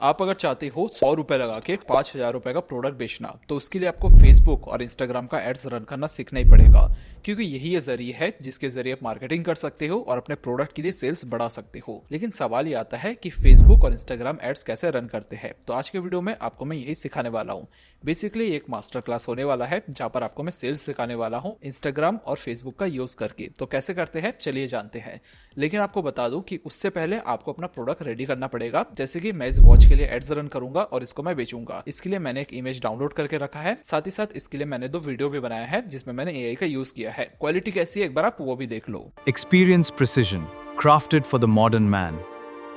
आप अगर चाहते हो 100 रुपए लगा के 5,000 रुपए का प्रोडक्ट बेचना, तो उसके लिए आपको फेसबुक और इंस्टाग्राम का एड्स रन करना सीखना ही पड़ेगा, क्योंकि यही ये जरिए है जिसके जरिए आप मार्केटिंग कर सकते हो और अपने प्रोडक्ट के लिए सेल्स बढ़ा सकते हो। लेकिन सवाल ये आता है कि फेसबुक और इंस्टाग्राम एड्स कैसे रन करते हैं। तो आज के वीडियो में आपको मैं यही सिखाने वाला हूँ। बेसिकली एक मास्टर क्लास होने वाला है जहाँ पर आपको मैं सेल्स सिखाने वाला हूँ इंस्टाग्राम और फेसबुक का यूज करके। तो कैसे करते हैं चलिए जानते हैं। लेकिन आपको बता दूं कि उससे पहले आपको अपना प्रोडक्ट रेडी करना पड़ेगा। जैसे कि मैं इस वॉच के लिए एड्स रन करूंगा और इसको मैं बेचूंगा। इसके लिए मैंने एक इमेज डाउनलोड करके रखा है, साथ ही साथ इसके लिए मैंने 2 वीडियो भी बनाया है जिसमें मैंने एआई का यूज किया है। क्वालिटी कैसी है एक बार आप वो भी देख लो। Experience precision, crafted for the modern man.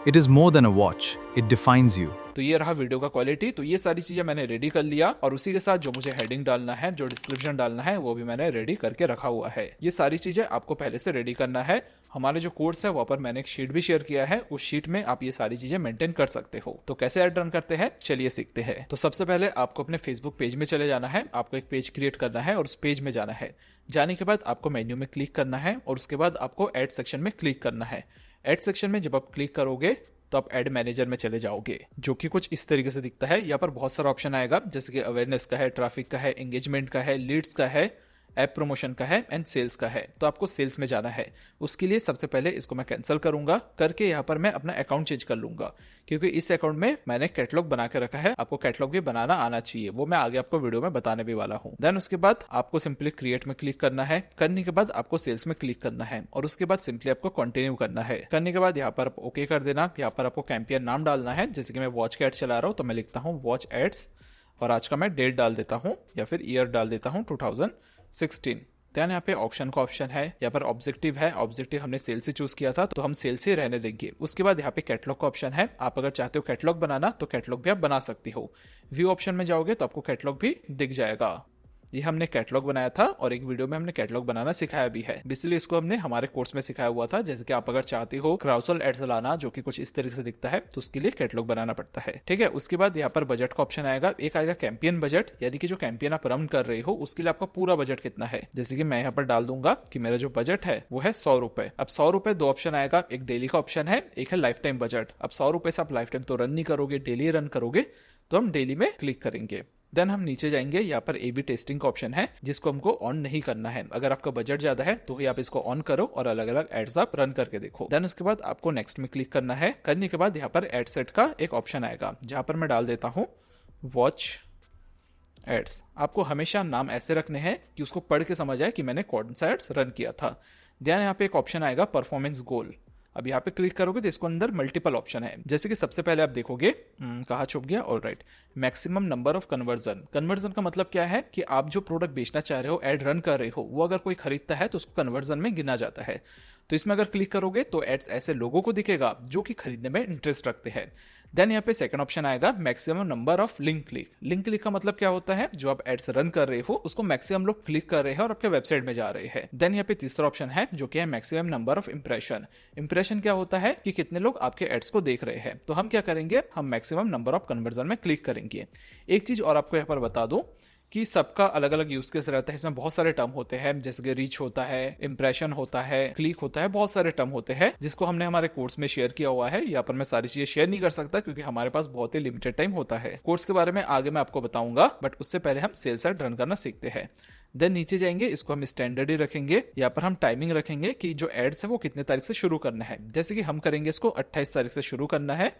It is more than a watch, it defines you. तो ये रहा वीडियो का क्वालिटी। तो ये सारी चीजें मैंने रेडी कर लिया और उसी के साथ जो मुझे हेडिंग डालना है, जो डिस्क्रिप्शन डालना है, वो भी मैंने रेडी करके रखा हुआ है। ये सारी चीजें आपको पहले से रेडी करना है। हमारे जो कोर्स है वहाँ पर मैंने एक शीट भी शेयर किया है, उस शीट में आप ये सारी चीजें मेंटेन कर सकते हो। तो कैसे ऐड रन करते हैं चलिए सीखते हैं। तो सबसे पहले आपको अपने फेसबुक पेज में चले जाना है। आपको एक पेज क्रिएट करना है और उस पेज में जाना है। जाने के बाद आपको मेन्यू में क्लिक करना है और उसके बाद आपको एड सेक्शन में क्लिक करना है। एड सेक्शन में जब आप क्लिक करोगे तो आप एड मैनेजर में चले जाओगे, जो कि कुछ इस तरीके से दिखता है। यहाँ पर बहुत सारा ऑप्शन आएगा, जैसे कि अवेयरनेस का है, ट्रैफिक का है, एंगेजमेंट का है, लीड्स का है, ऐप प्रमोशन का है एंड सेल्स का है। तो आपको सेल्स में जाना है। उसके लिए सबसे पहले इसको मैं कैंसिल करूंगा, करके यहाँ पर मैं अपना अकाउंट चेंज कर लूंगा, क्योंकि इस अकाउंट में मैंने कैटलॉग बना के रखा है। आपको कैटलॉग भी बनाना आना चाहिए, वो मैं आगे आपको वीडियो में बताने भी वाला हूँ। देन उसके बाद आपको सिंपली क्रिएट में क्लिक करना है। करने के बाद आपको सेल्स में क्लिक करना है और उसके बाद सिंपली आपको कंटिन्यू करना है। करने के बाद यहाँ पर आप ओके कर देना। यहाँ पर आपको कैंपेन नाम डालना है। जैसे कि मैं वॉच के एड चला रहा हूँ तो मैं लिखता हूँ वॉच एड्स और आज का मैं डेट डाल देता हूँ या फिर ईयर डाल देता हूँ 2016। ध्यान यहाँ पे ऑप्शन का ऑप्शन है, यहाँ पर ऑब्जेक्टिव है। ऑब्जेक्टिव हमने सेल से चूज किया था तो हम सेल से रहने देंगे। उसके बाद यहाँ पे कैटलॉग का ऑप्शन है। आप अगर चाहते हो कैटलॉग बनाना तो कैटलॉग भी आप बना सकते हो। व्यू ऑप्शन में जाओगे तो आपको कैटलॉग भी दिख जाएगा। ये हमने कैटलॉग बनाया था और एक वीडियो में हमने कैटलॉग बनाना सिखाया भी है। बेसिकली इसको हमने हमारे कोर्स में सिखाया हुआ था। जैसे कि आप अगर चाहते हो क्राउसल एड्स लाना, जो कि कुछ इस तरीके से दिखता है, तो उसके लिए कैटलॉग बनाना पड़ता है। ठीक है। उसके बाद यहाँ पर बजट का ऑप्शन आएगा। एक आएगा कैंपेन बजट, यानी कि जो कैंपेन आप रन कर रहे हो उसके लिए आपका पूरा बजट कितना है। जैसे कि मैं यहाँ पर डाल दूंगा कि मेरा जो बजट है वो है 100 रुपए। अब 100 रुपए 2 ऑप्शन आएगा, एक डेली का ऑप्शन है, एक है लाइफ टाइम बजट। अब 100 रुपए से आप लाइफ टाइम तो रन नहीं करोगे, डेली रन करोगे, तो हम डेली में क्लिक करेंगे। देन हम नीचे जाएंगे। यहाँ पर ए बी टेस्टिंग का ऑप्शन है, जिसको हमको ऑन नहीं करना है। अगर आपका बजट ज्यादा है तो ही आप इसको ऑन करो और अलग अलग एड्स आप रन करके देखो। देन उसके बाद आपको नेक्स्ट में क्लिक करना है। करने के बाद यहाँ पर एड सेट का एक ऑप्शन आएगा, जहां पर मैं डाल देता हूँ वॉच एड्स। आपको हमेशा नाम ऐसे रखने हैं कि उसको पढ़ के समझ आए कि मैंने कौन सा एड्स रन किया था। ध्यान यहाँ पे एक ऑप्शन आएगा परफॉर्मेंस गोल। अब यहाँ पे क्लिक करोगे तो इसको अंदर मल्टीपल ऑप्शन है। जैसे कि सबसे पहले आप देखोगे कहाँ छुप गया, alright, maximum number of conversion. Conversion का मतलब क्या है कि आप जो प्रोडक्ट बेचना चाह रहे हो, एड रन कर रहे हो, वो अगर कोई खरीदता है तो उसको कन्वर्जन में गिना जाता है। तो इसमें अगर क्लिक करोगे तो एड्स ऐसे लोगों को दिखेगा जो कि खरीदने में इंटरेस्ट रखते हैं। देन यहाँ पे सेकंड ऑप्शन आएगा maximum number of link click. Link click का मतलब क्या होता है, जो आप एड्स रन कर रहे हो उसको मैक्सिमम लोग क्लिक कर रहे हैं और आपके वेबसाइट में जा रहे हैं। देन यहाँ पे तीसरा ऑप्शन है जो कि है maximum number of impression. Impression क्या होता है कि कितने लोग आपके एड्स को देख रहे हैं। तो हम क्या करेंगे, हम मैक्सिमम नंबर ऑफ कन्वर्जन में क्लिक करेंगे। एक चीज और आपको यहाँ पर बता दूं कि सबका अलग अलग यूज केस रहता है। इसमें बहुत सारे टर्म होते हैं, जैसे कि रीच होता है, इंप्रेशन होता है, क्लिक होता है, बहुत सारे टर्म होते हैं जिसको हमने हमारे कोर्स में शेयर किया हुआ है। यहाँ पर मैं सारी चीजें शेयर नहीं कर सकता क्योंकि हमारे पास बहुत ही लिमिटेड टाइम होता है। कोर्स के बारे में आगे मैं आपको बताऊंगा, बट उससे पहले हम सेल्स एड रन करना सीखते हैं। देन नीचे जाएंगे, इसको हम स्टैंडर्ड ही रखेंगे। यहाँ पर हम टाइमिंग रखेंगे कि जो एड्स है वो कितने तारीख से शुरू करना है। जैसे कि हम करेंगे इसको 28 तारीख से शुरू करना है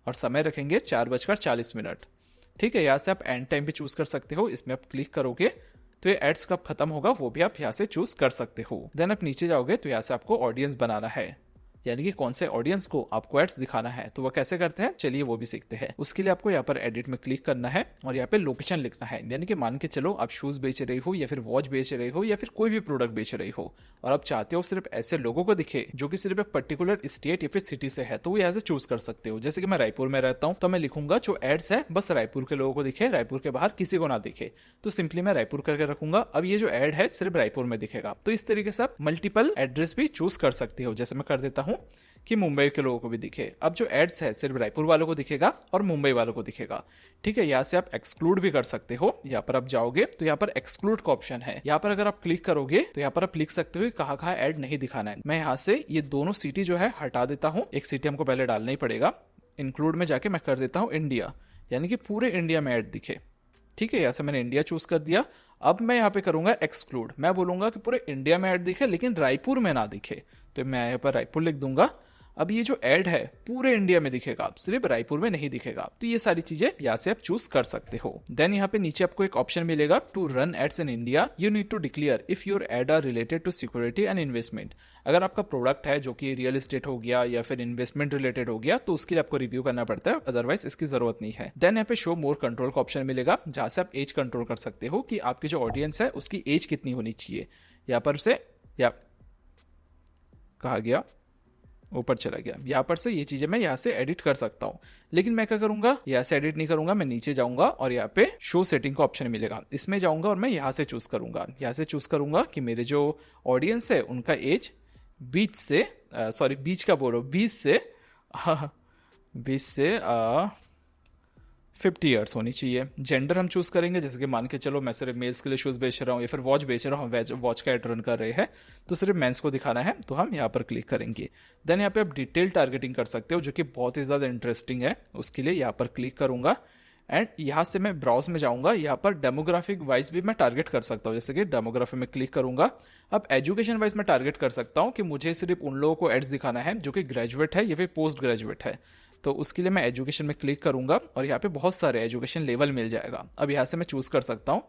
और समय रखेंगे 4:40। ठीक है। यहाँ से आप एंड टाइम भी चूज कर सकते हो। इसमें आप क्लिक करोगे तो ये एड्स कब खत्म होगा वो भी आप यहाँ से चूज कर सकते हो। देन आप नीचे जाओगे तो यहाँ से आपको ऑडियंस बनाना है, यानी कि कौन से ऑडियंस को आपको एड्स दिखाना है। तो वो कैसे करते हैं चलिए वो भी सीखते हैं। उसके लिए आपको यहाँ पर एडिट में क्लिक करना है और यहाँ पे लोकेशन लिखना है। यानी कि मान के चलो आप शूज बेच रहे हो या फिर वॉच बेच रहे हो या फिर कोई भी प्रोडक्ट बेच रहे हो और आप चाहते हो सिर्फ ऐसे लोगों को दिखे जो कि सिर्फ एक पर्टिकुलर स्टेट या फिर सिटी से है, तो वो यहाँ से चूज कर सकते हो। जैसे कि मैं रायपुर में रहता हूँ तो मैं लिखूंगा जो एड्स है बस रायपुर के लोगों को दिखे, रायपुर के बाहर किसी को ना दिखे। तो सिंपली मैं रायपुर करके रखूंगा। अब ये जो एड है सिर्फ रायपुर में दिखेगा। तो इस तरीके से आप मल्टीपल एड्रेस भी चूज कर सकते हो। जैसे मैं कर देता हूँ कि मुंबई के लोगों को भी दिखे। अब जो एड्स है सिर्फ रायपुर वालों को दिखेगा और मुंबई वालों को दिखेगा। ठीक है। यहाँ से आप एक्सक्लूड भी कर सकते हो। यहाँ पर आप जाओगे तो यहाँ पर एक्सक्लूड का ऑप्शन है। यहाँ पर अगर आप क्लिक करोगे तो यहाँ पर आप लिख सकते हो कहाँ कहाँ एड नहीं दिखाना है। मैं यहाँ से ये दोनों सिटी जो है हटा देता हूँ। एक सिटी हमको पहले डालना ही पड़ेगा। इंक्लूड में जाके मैं कर देता हूँ इंडिया, यानी कि पूरे इंडिया में ऐड दिखे। ठीक है, यहाँ से मैंने इंडिया चूज कर दिया। अब मैं यहाँ पे करूंगा एक्सक्लूड, मैं बोलूंगा कि पूरे इंडिया में ऐड दिखे लेकिन रायपुर में ना दिखे, तो मैं यहाँ पर रायपुर लिख दूंगा। अब ये जो ऐड है पूरे इंडिया में दिखेगा, सिर्फ रायपुर में नहीं दिखेगा। तो ये सारी चीजें यहाँ से आप चूज कर सकते हो। देन यहाँ पे नीचे आपको एक ऑप्शन मिलेगा to run ads in India you need to declare if your ad are related to security and investment. अगर आपका प्रोडक्ट है जो कि रियल एस्टेट हो गया या फिर इन्वेस्टमेंट रिलेटेड हो गया तो उसके लिए आपको रिव्यू करना पड़ता है, अदरवाइज इसकी जरूरत नहीं है। देन यहाँ पे शो मोर कंट्रोल का ऑप्शन मिलेगा जहां से आप एज कंट्रोल कर सकते हो कि आपकी जो ऑडियंस है उसकी एज कितनी होनी चाहिए। यहाँ पर से या कहा गया ऊपर चला गया, यहाँ पर से ये चीजें मैं यहाँ से एडिट कर सकता हूँ। लेकिन मैं क्या करूंगा, यहाँ से एडिट नहीं करूंगा, मैं नीचे जाऊंगा और यहाँ पे शो सेटिंग का ऑप्शन मिलेगा, इसमें जाऊंगा और मैं यहाँ से चूज करूंगा। यहाँ से चूज करूंगा कि मेरे जो ऑडियंस है उनका एज 20 से 50 ईयर्स होनी चाहिए। जेंडर हम चूज करेंगे, जैसे कि मान के चलो मैं सिर्फ मेल्स के लिए शूज बेच रहा हूँ या फिर वॉच बेच रहा हूँ, वॉच का एड रन कर रहे हैं तो सिर्फ मेंस को दिखाना है, तो हम यहाँ पर क्लिक करेंगे। देन यहाँ पे आप डिटेल टारगेटिंग कर सकते हो जो कि बहुत ही ज्यादा इंटरेस्टिंग है, उसके लिए यहाँ पर क्लिक करूंगा एंड यहाँ से मैं ब्राउज में जाऊंगा। यहाँ पर डेमोग्राफिक वाइज भी मैं टारगेट कर सकता हूँ, जैसे कि डेमोग्राफी में क्लिक करूंगा। अब एजुकेशन वाइज मैं टारगेट कर सकता हूँ कि मुझे सिर्फ उन लोगों को एड्स दिखाना है जो कि ग्रेजुएट है या फिर पोस्ट ग्रेजुएट है, तो उसके लिए मैं एजुकेशन में क्लिक करूंगा और यहाँ पे बहुत सारे एजुकेशन लेवल मिल जाएगा। अब यहाँ से मैं चूज कर सकता हूँ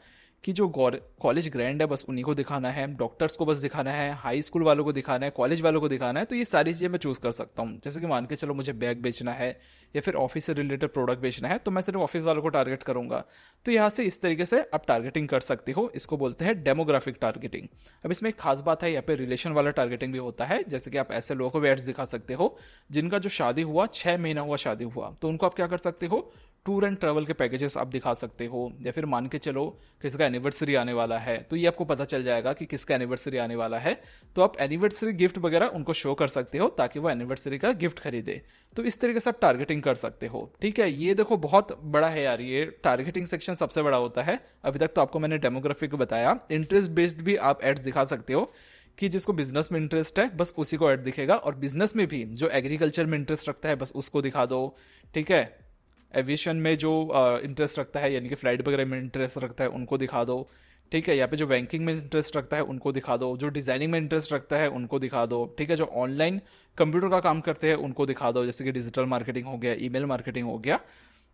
कि जो कॉलेज ग्रेंड है बस उन्हीं को दिखाना है, डॉक्टर्स को बस दिखाना है, हाई स्कूल वालों को दिखाना है, कॉलेज वालों को दिखाना है। तो ये सारी चीज़ें मैं चूज कर सकता हूँ। जैसे कि मान के चलो मुझे बैग बेचना है या फिर ऑफिस से रिलेटेड प्रोडक्ट बेचना है तो मैं सिर्फ ऑफिस वालों को टारगेट करूंगा। तो यहाँ से इस तरीके से आप टारगेटिंग कर सकते हो, इसको बोलते हैं डेमोग्राफिक टारगेटिंग। अब इसमें एक खास बात है, यहाँ पे रिलेशन वाला टारगेटिंग भी होता है, जैसे कि आप ऐसे लोगों को भी एड्स दिखा सकते हो जिनका जो शादी हुआ 6 महीना हुआ शादी हुआ, तो उनको आप क्या कर सकते हो, टूर एंड ट्रैवल के पैकेजेस आप दिखा सकते हो। या फिर मान के चलो किसका एनिवर्सरी आने वाला है तो ये आपको पता चल जाएगा कि किसका एनिवर्सरी आने वाला है, तो आप एनिवर्सरी गिफ्ट वगैरह उनको शो कर सकते हो ताकि वो एनिवर्सरी का गिफ्ट खरीदे। तो इस तरीके से आप टारगेटिंग कर सकते हो। ठीक है, ये देखो बहुत बड़ा है यार, ये टारगेटिंग सेक्शन सबसे बड़ा होता है। अभी तक तो आपको मैंने डेमोग्राफिक बताया, इंटरेस्ट बेस्ड भी आप एड्स दिखा सकते हो कि जिसको बिजनेस में इंटरेस्ट है बस उसी को ऐड दिखेगा, और बिजनेस में भी जो एग्रीकल्चर में इंटरेस्ट रखता है बस उसको दिखा दो। ठीक है, एविएशन में जो इंटरेस्ट रखता है यानी कि फ्लाइट वगैरह में इंटरेस्ट रखता है उनको दिखा दो। ठीक है, यहाँ पे जो बैंकिंग में इंटरेस्ट रखता है उनको दिखा दो, जो डिजाइनिंग में इंटरेस्ट रखता है उनको दिखा दो। ठीक है, जो ऑनलाइन कंप्यूटर का काम करते हैं उनको दिखा दो, जैसे कि डिजिटल मार्केटिंग हो गया, ईमेल मार्केटिंग हो गया।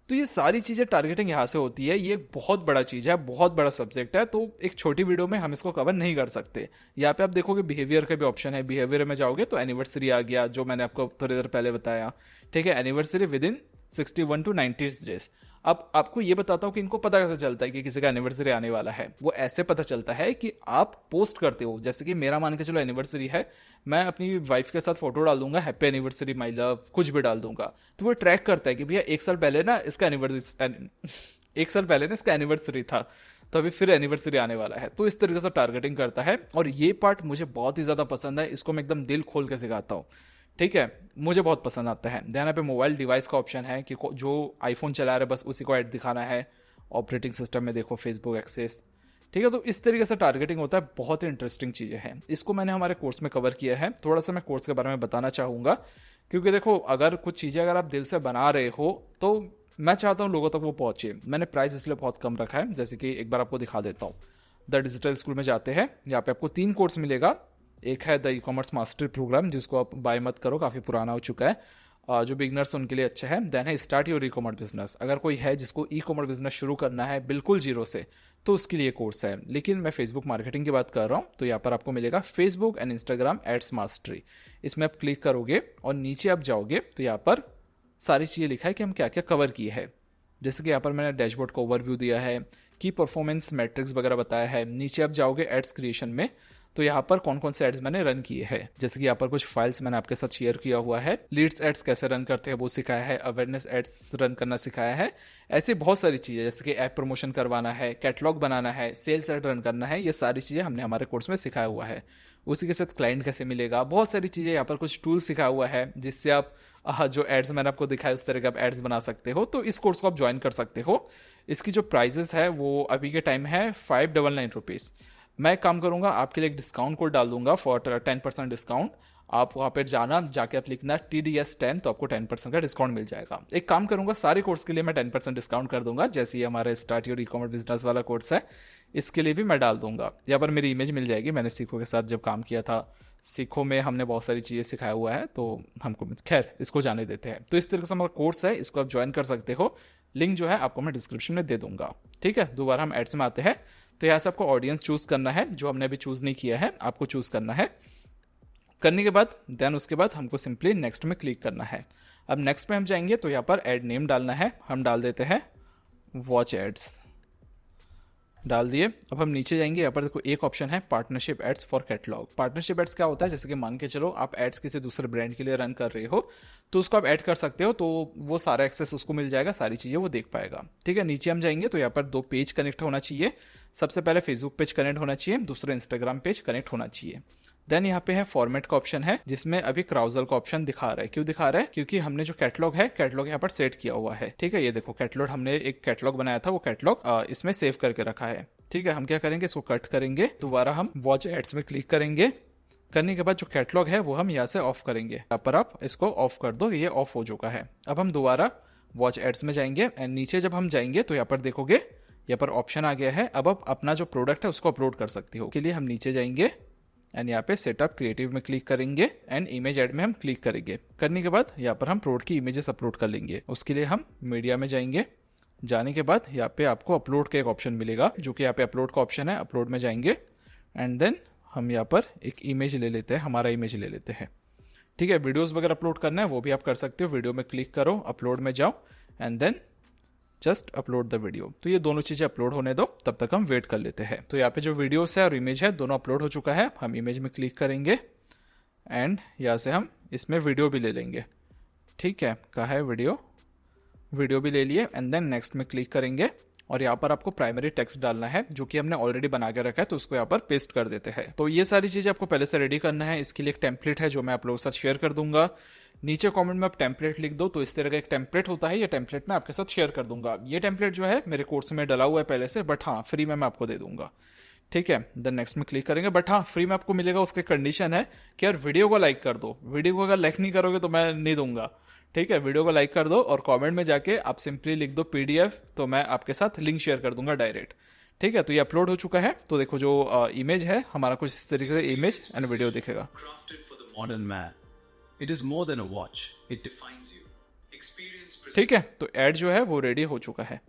तो ये सारी चीज़ें टारगेटिंग यहाँ से होती है। ये बहुत बड़ा चीज़ है, बहुत बड़ा सब्जेक्ट है, तो एक छोटी वीडियो में हम इसको कवर नहीं कर सकते। यहाँ पे आप देखोगे बिहेवियर का भी ऑप्शन है, बिहेवियर में जाओगे तो एनिवर्सरी आ गया जो मैंने आपको थोड़ी देर पहले बताया। ठीक है, anniversary with in 61 to 90 days. अब आपको ये बताता हूँ कि इनको पता कैसे चलता है कि किसी का एनिवर्सरी आने वाला है। वो ऐसे पता चलता है कि आप पोस्ट करते हो, जैसे कि मेरा मान के चलो एनिवर्सरी है, मैं अपनी वाइफ के साथ फोटो डाल दूंगा, हैप्पी एनिवर्सरी माई लव, कुछ भी डाल दूंगा, तो वो ट्रैक करता है कि भैया एक साल पहले ना इसका एनिवर्सरी था, तो अभी फिर एनिवर्सरी आने वाला है। तो इस तरीके से टारगेटिंग करता है, और ये पार्ट मुझे बहुत ही ज्यादा पसंद है, इसको मैं एकदम दिल खोल के सिखाता हूँ। ठीक है, मुझे बहुत पसंद आता है। ध्यान पे मोबाइल डिवाइस का ऑप्शन है कि जो आईफोन चला रहा है बस उसी को ऐड दिखाना है। ऑपरेटिंग सिस्टम में देखो फेसबुक एक्सेस। ठीक है, तो इस तरीके से टारगेटिंग होता है, बहुत ही इंटरेस्टिंग चीज़ें हैं। इसको मैंने हमारे कोर्स में कवर किया है। थोड़ा सा मैं कोर्स के बारे में बताना चाहूँगा, क्योंकि देखो अगर कुछ चीज़ें अगर आप दिल से बना रहे हो तो मैं चाहता हूँ लोगों तक वो पहुँचे। मैंने प्राइस इसलिए बहुत कम रखा है, जैसे कि एक बार आपको दिखा देता हूँ। द डिजिटल स्कूल में जाते हैं, यहाँ पे आपको 3 कोर्स मिलेगा। एक है the e commerce master program, जिसको आप बाय मत करो, काफ़ी पुराना हो चुका है। जो बिगनर्स उनके लिए अच्छा है। देन है start your e commerce business, अगर कोई है जिसको ई कॉमर्स बिजनेस शुरू करना है बिल्कुल जीरो से, तो उसके लिए कोर्स है। लेकिन मैं फेसबुक मार्केटिंग की बात कर रहा हूँ, तो यहाँ पर आपको मिलेगा Facebook and Instagram ads mastery. इसमें आप क्लिक करोगे और नीचे आप जाओगे तो यहाँ पर सारी चीज़ें लिखा है कि हम क्या क्या कवर किए हैं। जैसे कि यहाँ पर मैंने डैशबोर्ड का ओवरव्यू दिया है, की परफॉर्मेंस मैट्रिक्स वगैरह बताया है। नीचे आप जाओगे एड्स क्रिएशन में, तो यहाँ पर कौन कौन से एड्स मैंने रन किए हैं। जैसे कि यहाँ पर कुछ फाइल्स मैंने आपके साथ शेयर किया हुआ है। लीड्स एड्स कैसे रन करते हैं वो सिखाया है, अवेयरनेस एड्स रन करना सिखाया है। ऐसी बहुत सारी चीज़ें, जैसे कि ऐप प्रमोशन करवाना है, कैटलॉग बनाना है, सेल्स एड रन करना है, ये सारी चीज़ें हमने हमारे कोर्स में सिखाया हुआ है। उसी के साथ क्लाइंट कैसे मिलेगा, बहुत सारी चीज़ें। यहाँ पर कुछ टूल सिखाया हुआ है जिससे आप जो एड्स मैंने आपको दिखाया उस तरह के आप एड्स बना सकते हो। तो इस कोर्स को आप ज्वाइन कर सकते हो। इसकी जो प्राइजेस है वो अभी के टाइम है 599 रुपीज़। मैं काम करूंगा आपके लिए एक डिस्काउंट कोड डाल दूंगा फॉर 10% डिस्काउंट। आप वहाँ पर जाके आप लिखना TDS10, तो आपको 10% का डिस्काउंट मिल जाएगा। एक काम करूंगा, सारे कोर्स के लिए मैं 10% डिस्काउंट कर दूंगा, जैसे ये हमारा स्टार्ट योर ई-कॉमर्स बिजनेस वाला कोर्स है, इसके लिए भी मैं डाल दूंगा। यहाँ पर मेरी इमेज मिल जाएगी, मैंने सीखो के साथ जब काम किया था, सीखो में हमने बहुत सारी चीज़ें सिखाया हुआ है, तो हमको खैर इसको जाने देते हैं। तो इस तरीके से हमारा कोर्स है, इसको आप ज्वाइन कर सकते हो। लिंक जो है आपको मैं डिस्क्रिप्शन में दे दूंगा। ठीक है, दोबारा हम एड्स में आते हैं। तो यहाँ से आपको ऑडियंस चूज करना है, जो हमने अभी चूज नहीं किया है, आपको चूज करना है। करने के बाद देन उसके बाद हमको सिंपली नेक्स्ट में क्लिक करना है। अब नेक्स्ट में हम जाएंगे तो यहाँ पर एड नेम डालना है, हम डाल देते हैं वॉच एड्स, डाल दिए। अब हम नीचे जाएंगे, यहाँ पर देखो एक ऑप्शन है partnership ads for catalog. Partnership ads क्या होता है, जैसे कि मान के चलो आप एड्स किसी दूसरे ब्रांड के लिए रन कर रहे हो, तो उसको आप ऐड कर सकते हो, तो वो सारा एक्सेस उसको मिल जाएगा, सारी चीज़ें वो देख पाएगा। ठीक है, नीचे हम जाएंगे तो यहाँ पर 2 पेज कनेक्ट होना चाहिए। सबसे पहले फेसबुक पेज कनेक्ट होना चाहिए, दूसरा इंस्टाग्राम पेज कनेक्ट होना चाहिए। देन यहाँ पे है फॉर्मेट का ऑप्शन है, जिसमें अभी क्राउजल का ऑप्शन दिखा रहा है। क्यों दिखा रहा है, क्योंकि हमने जो कैटलॉग है, कैटलॉग यहाँ पर सेट किया हुआ है। ठीक है, ये देखो कैटलॉग, हमने एक कैटलॉग बनाया था, वो कैटलॉग इसमें सेव करके रखा है। ठीक है, हम क्या करेंगे, इसको कट करेंगे, दोबारा हम वॉच एड्स में क्लिक करेंगे। करने के बाद जो कैटलॉग है वो हम यहाँ से ऑफ करेंगे। यहाँ पर आप इसको ऑफ कर दो, ये ऑफ हो चुका है। अब हम दोबारा वॉच एड्स में जाएंगे एंड नीचे जब हम जाएंगे तो यहाँ पर देखोगे, यहाँ पर ऑप्शन आ गया है। अब आप अपना जो प्रोडक्ट है उसको अपलोड कर सकते हो। के लिए हम नीचे जाएंगे एंड यहाँ पे सेटअप क्रिएटिव में क्लिक करेंगे एंड इमेज ऐड में हम क्लिक करेंगे। करने के बाद यहाँ पर हम प्रोडक्ट की इमेजेस अपलोड कर लेंगे। उसके लिए हम मीडिया में जाएंगे। जाने के बाद यहाँ पे आपको अपलोड का एक ऑप्शन मिलेगा, जो कि यहाँ पे अपलोड का ऑप्शन है। अपलोड में जाएंगे एंड देन हम यहाँ पर एक इमेज ले लेते हैं, हमारा इमेज ले लेते हैं। ठीक है, वीडियोस वगैरह अपलोड करना है वो भी आप कर सकते हो। वीडियो में क्लिक करो, अपलोड में जाओ and then just upload the video. तो ये दोनों चीज़ें अपलोड होने दो, तब तक हम वेट कर लेते हैं। तो यहाँ पे जो वीडियोस है और इमेज है दोनों अपलोड हो चुका है। हम इमेज में क्लिक करेंगे एंड यहाँ से हम इसमें वीडियो भी ले लेंगे। ठीक है, कहाँ है वीडियो, वीडियो भी ले लिए एंड देन नेक्स्ट में क्लिक करेंगे और यहाँ पर आपको प्राइमरी टेक्स्ट डालना है, जो कि हमने ऑलरेडी बना के रखा है, तो उसको यहाँ पर पेस्ट कर देते हैं। तो ये सारी चीज़ें आपको पहले से रेडी करना है। इसके लिए एक टेम्पलेट है जो मैं आप लोगों के साथ शेयर कर दूंगा। नीचे कमेंट में आप टेम्पलेट लिख दो, तो इस तरह का एक टेम्पलेट होता है। ये टेम्पलेट मैं आपके साथ शेयर कर दूंगा। ये टेम्पलेट जो है मेरे कोर्स में डला हुआ है पहले से, बट हाँ फ्री में मैं आपको दे दूंगा। ठीक है, देन नेक्स्ट में क्लिक करेंगे। बट हाँ, फ्री में आपको मिलेगा, उसके कंडीशन है कि यार वीडियो को लाइक कर दो। वीडियो को अगर लाइक नहीं करोगे तो मैं नहीं दूंगा। ठीक है, वीडियो को लाइक कर दो और कमेंट में जाके आप सिंपली लिख दो PDF, तो मैं आपके साथ लिंक शेयर कर दूंगा डायरेक्ट। ठीक है, तो ये अपलोड हो चुका है। तो देखो जो इमेज है हमारा कुछ इस तरीके से इमेज एंड वीडियो दिखेगा। Crafted for the modern man. It is more than a watch. It defines you. Experience. ठीक है, तो ऐड जो है वो रेडी हो चुका है।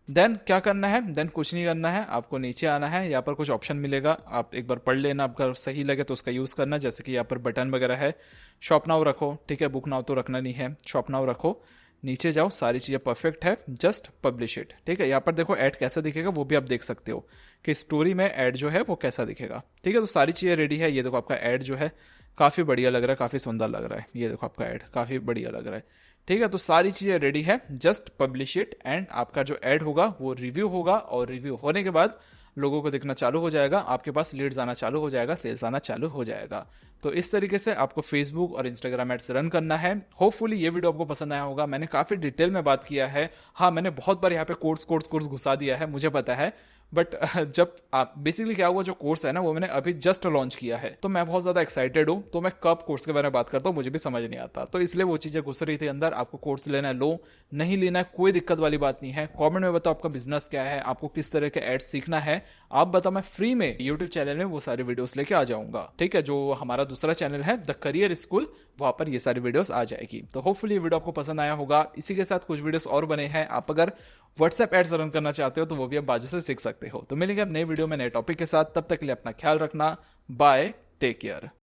देन क्या करना है, देन कुछ नहीं करना है, आपको नीचे आना है। यहाँ पर कुछ ऑप्शन मिलेगा, आप एक बार पढ़ लेना, अगर सही लगे तो उसका यूज़ करना। जैसे कि यहाँ पर बटन वगैरह है, शॉप नाउ रखो। ठीक है, बुक नाउ तो रखना नहीं है, शॉप नाउ रखो। नीचे जाओ, सारी चीज़ें परफेक्ट है, जस्ट पब्लिश इट। ठीक है, यहाँ पर देखो ऐड कैसा दिखेगा वो भी आप देख सकते हो कि स्टोरी में ऐड जो है वो कैसा दिखेगा। ठीक है, तो सारी चीज़ें रेडी है। ये देखो आपका ऐड जो है काफ़ी बढ़िया लग रहा है, काफ़ी सुंदर लग रहा है। ये देखो आपका ऐड काफ़ी बढ़िया लग रहा है। ठीक है, तो सारी चीज़ें रेडी है, जस्ट पब्लिश इट एंड आपका जो ऐड होगा वो रिव्यू होगा और रिव्यू होने के बाद लोगों को दिखना चालू हो जाएगा, आपके पास लीड्स आना चालू हो जाएगा, सेल्स आना चालू हो जाएगा। तो इस तरीके से आपको फेसबुक और इंस्टाग्राम एड्स रन करना है। होपफुली ये वीडियो आपको पसंद आया होगा। मैंने काफ़ी डिटेल में बात किया है। हाँ, मैंने बहुत बार यहाँ पे कोर्स घुसा दिया है, मुझे पता है, बट जब आप बेसिकली क्या हुआ, जो कोर्स है ना वो मैंने अभी जस्ट लॉन्च किया है, तो मैं बहुत ज़्यादा एक्साइटेड हूँ। तो मैं कब कोर्स के बारे में बात करता हूँ मुझे भी समझ नहीं आता, तो इसलिए वो चीज़ें घुस रही थी अंदर। आपको कोर्स लेना है लो, नहीं लेना है कोई दिक्कत वाली बात नहीं है। कमेंट में बताओ आपका बिजनेस क्या है, आपको किस तरह के एड्स सीखना है, आप बताओ। मैं फ्री में यूट्यूब चैनल में वो सारे वीडियोस लेके आ जाऊंगा। ठीक है, जो हमारा दूसरा चैनल है द करियर स्कूल, वहां पर ये सारी वीडियोस आ जाएगी। तो होपफुली ये वीडियो आपको पसंद आया होगा। इसी के साथ कुछ वीडियोस और बने हैं, आप अगर व्हाट्सएप एड्स रन करना चाहते हो तो वो भी आप बाजू से सीख सकते हो। तो मिलेंगे अब नए वीडियो में नए टॉपिक के साथ, तब तक के लिए अपना ख्याल रखना। Bye, take care.